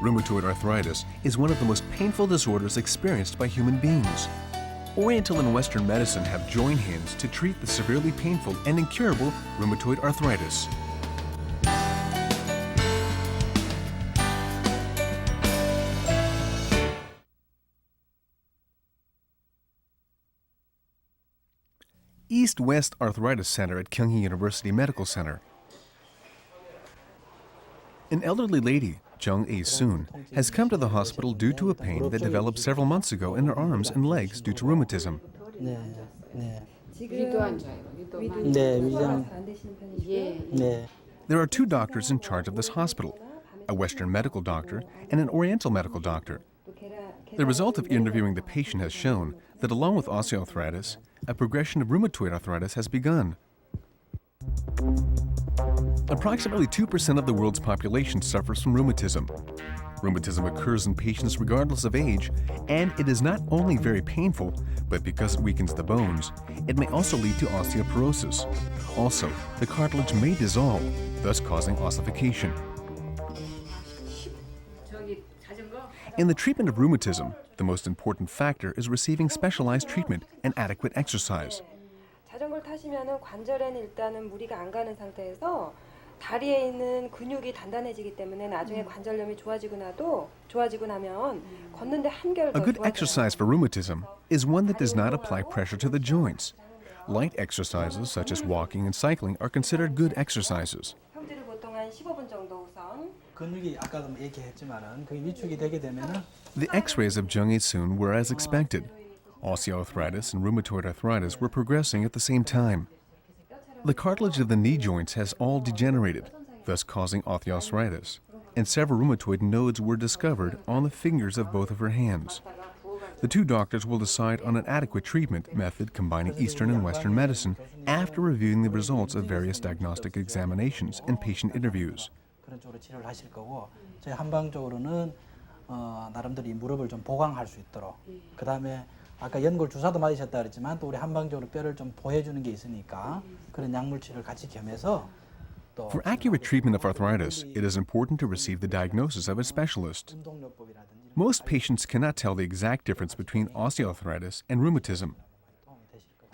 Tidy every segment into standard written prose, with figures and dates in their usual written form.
Rheumatoid arthritis is one of the most painful disorders experienced by human beings. Oriental and Western medicine have joined hands to treat the severely painful and incurable rheumatoid arthritis. East-West Arthritis Center at Kyunghee University Medical Center. An elderly lady, Jung A-soon, has come to the hospital due to a pain that developed several months ago in her arms and legs due to rheumatism. There are two doctors in charge of this hospital, a Western medical doctor and an Oriental medical doctor. The result of interviewing the patient has shown that along with osteoarthritis, a progression of rheumatoid arthritis has begun. Approximately 2% of the world's population suffers from rheumatism. Rheumatism occurs in patients regardless of age, and it is not only very painful, but because it weakens the bones, it may also lead to osteoporosis. Also, the cartilage may dissolve, thus causing ossification. In the treatment of rheumatism, the most important factor is receiving specialized treatment and adequate exercise. 자전거를 타시면은 관절에는 일단은 무리가 안 가는 상태에서 다리에 있는 근육이 단단해지기 때문에 나중에 관절염이 좋아지고 나면 걷는데 한결 더 A good exercise for rheumatism is one that does not apply pressure to the joints. Light exercises such as walking and cycling are considered good exercises. 평균으로 보통 한 15분 정도 우선. 근육이 아까도 얘기했지만은 그 위축이 되게 되면은 The X-rays of Jung A-soon were as expected. Osteoarthritis and rheumatoid arthritis were progressing at the same time. The cartilage of the knee joints has all degenerated, thus causing osteoarthritis, and several rheumatoid nodes were discovered on the fingers of both of her hands. The two doctors will decide on an adequate treatment method combining Eastern and Western medicine after reviewing the results of various diagnostic examinations and patient interviews. 그런 쪽으로 치료를 하실 거고 저희 한방 쪽으로는 나름대로 이 무릎을 좀 보강할 수 있도록 그다음에 아까 연골 주사도 맞으셨다 그랬지만 또 우리 한방적으로 뼈를 좀 보호해주는 게 있으니까 그런 약물 치료를 같이 겸해서 또 For accurate treatment of arthritis, it is important to receive the diagnosis of a specialist. 운동요법이라든지 Most patients cannot tell the exact difference between osteoarthritis and rheumatism. 도움이 되실 거예요.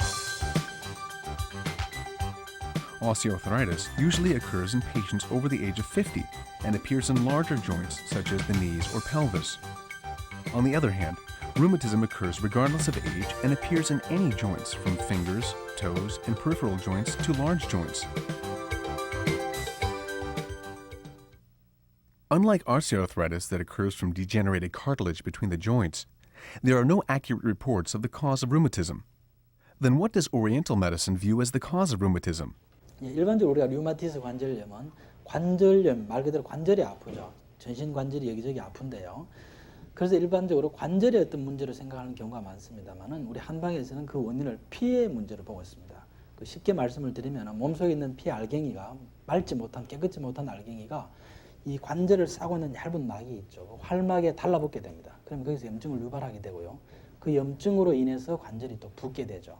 Osteoarthritis usually occurs in patients over the age of 50 and appears in larger joints such as the knees or pelvis. On the other hand, rheumatism occurs regardless of age and appears in any joints from fingers, toes, and peripheral joints to large joints. Unlike osteoarthritis that occurs from degenerated cartilage between the joints, there are no accurate reports of the cause of rheumatism. Then what does Oriental medicine view as the cause of rheumatism? 일반적으로 우리가 류마티스 관절염은 관절염 말 그대로 관절이 아프죠. 전신 관절이 여기저기 아픈데요. 그래서 일반적으로 관절의 어떤 문제로 생각하는 경우가 많습니다만은 우리 한방에서는 그 원인을 피의 문제로 보고 있습니다. 쉽게 말씀을 드리면 몸속에 있는 피 알갱이가 맑지 못한 깨끗이 못한 알갱이가 이 관절을 싸고 있는 얇은 막이 있죠. 활막에 달라붙게 됩니다. 그러면 거기서 염증을 유발하게 되고요. 그 염증으로 인해서 관절이 또 붓게 되죠.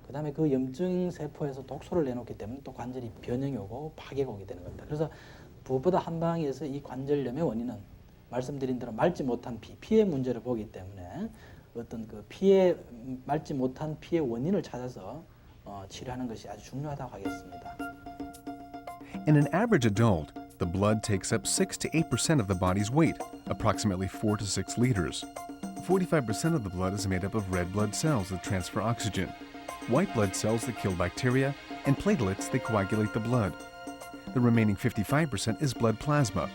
그 다음에 그 염증 세포에서 독소를 내놓기 때문에 또 관절이 변형이 오고 파괴가 오게 되는 겁니다. 그래서 무엇보다 한방에서 이 관절염의 원인은 말씀드린 대로 맑지 못한 피의 문제를 보기 때문에 어떤 그 맑지 못한 피의 원인을 찾아서 치료하는 것이 아주 중요하다고 하겠습니다. In an average adult, the blood takes up 6 to 8% of the body's weight, approximately 4 to 6 liters. 45% of the blood is made up of red blood cells that transfer oxygen, white blood cells that kill bacteria, and platelets that coagulate the blood. The remaining 55% is blood plasma.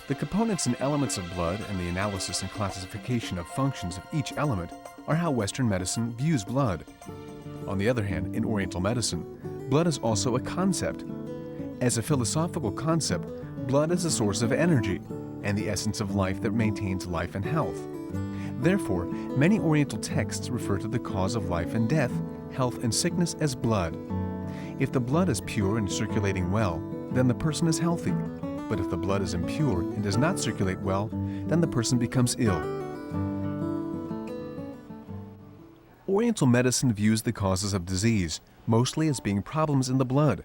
The components and elements of blood and the analysis and classification of functions of each element are how Western medicine views blood. On the other hand, in Oriental medicine, blood is also a concept. As a philosophical concept, blood is a source of energy and the essence of life that maintains life and health. Therefore, many Oriental texts refer to the cause of life and death, health and sickness as blood. If the blood is pure and circulating well, then the person is healthy. But if the blood is impure and does not circulate well, then the person becomes ill. Oriental medicine views the causes of disease mostly as being problems in the blood.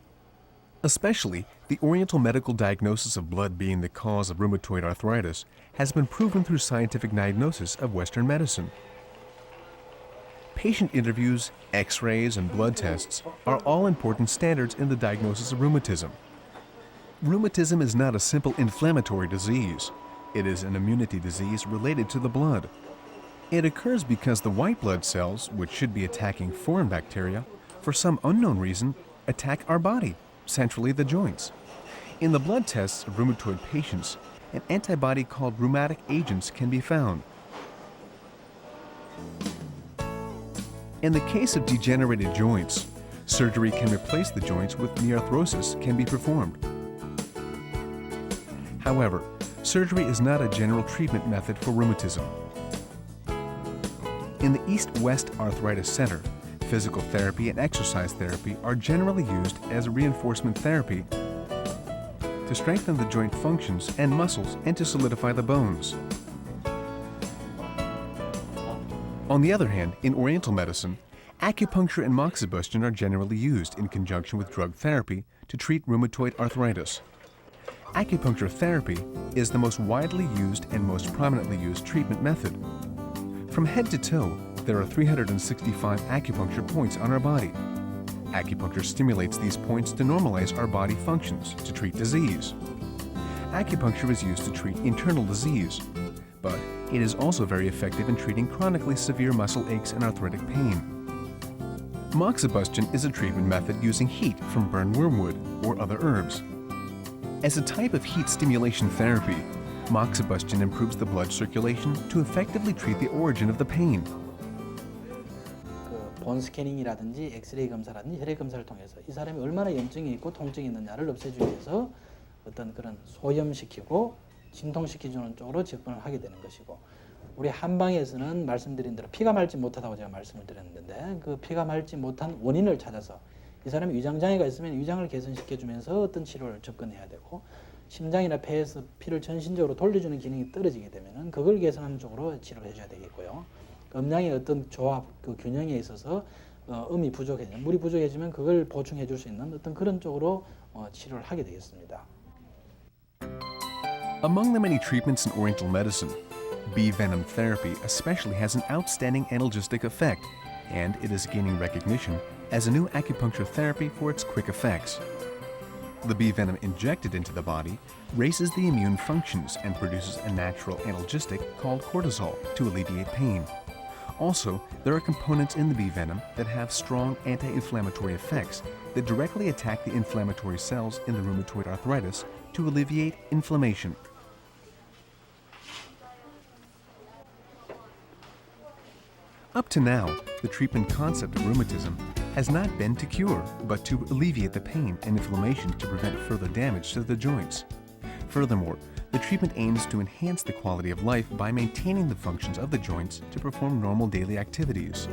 Especially, the Oriental medical diagnosis of blood being the cause of rheumatoid arthritis has been proven through scientific diagnosis of Western medicine. Patient interviews, x-rays, and blood tests are all important standards in the diagnosis of rheumatism. Rheumatism is not a simple inflammatory disease. It is an immunity disease related to the blood. It occurs because the white blood cells, which should be attacking foreign bacteria, for some unknown reason, attack our body, centrally the joints. In the blood tests of rheumatoid patients, an antibody called rheumatic agents can be found. In the case of degenerated joints, surgery can replace the joints with knee arthrosis can be performed. However, surgery is not a general treatment method for rheumatism. In the East-West Arthritis Center, physical therapy and exercise therapy are generally used as reinforcement therapy to strengthen the joint functions and muscles and to solidify the bones. On the other hand, in Oriental medicine, acupuncture and moxibustion are generally used in conjunction with drug therapy to treat rheumatoid arthritis. Acupuncture therapy is the most widely used and most prominently used treatment method. From head to toe, there are 365 acupuncture points on our body. Acupuncture stimulates these points to normalize our body functions to treat disease. Acupuncture is used to treat internal disease, but it is also very effective in treating chronically severe muscle aches and arthritic pain. Moxibustion is a treatment method using heat from burned wormwood or other herbs. As a type of heat stimulation therapy, moxibustion improves the blood circulation to effectively treat the origin of the pain. 본 스캐닝이라든지 엑스레이 검사라든지 혈액 검사를 통해서 이 사람이 얼마나 염증이 있고 통증이 있느냐를 없애주기 위해서 어떤 그런 소염시키고 진통시켜주는 쪽으로 접근을 하게 되는 것이고, 우리 한방에서는 말씀드린 대로 피가 맑지 못하다고 제가 말씀을 드렸는데, 그 피가 맑지 못한 원인을 찾아서 이 사람이 위장장애가 있으면 위장을 개선시켜주면서 어떤 치료를 접근해야 되고, 심장이나 폐에서 피를 전신적으로 돌려주는 기능이 떨어지게 되면은 그걸 개선하는 쪽으로 치료를 해줘야 되겠고요. 음양의 어떤 조합, 그 균형에 있어서 음이 부족해지면, 물이 부족해지면 그걸 보충해 줄 수 있는 어떤 그런 쪽으로 치료를 하게 되겠습니다. Among the many treatments in Oriental medicine, bee venom therapy especially has an outstanding analgesic effect, and it is gaining recognition as a new acupuncture therapy for its quick effects. The bee venom injected into the body raises the immune functions and produces a natural analgesic called cortisol to alleviate pain. Also, there are components in the bee venom that have strong anti-inflammatory effects that directly attack the inflammatory cells in the rheumatoid arthritis to alleviate inflammation. Up to now, the treatment concept of rheumatism has not been to cure, but to alleviate the pain and inflammation to prevent further damage to the joints. Furthermore, the treatment aims to enhance the quality of life by maintaining the functions of the joints to perform normal daily activities.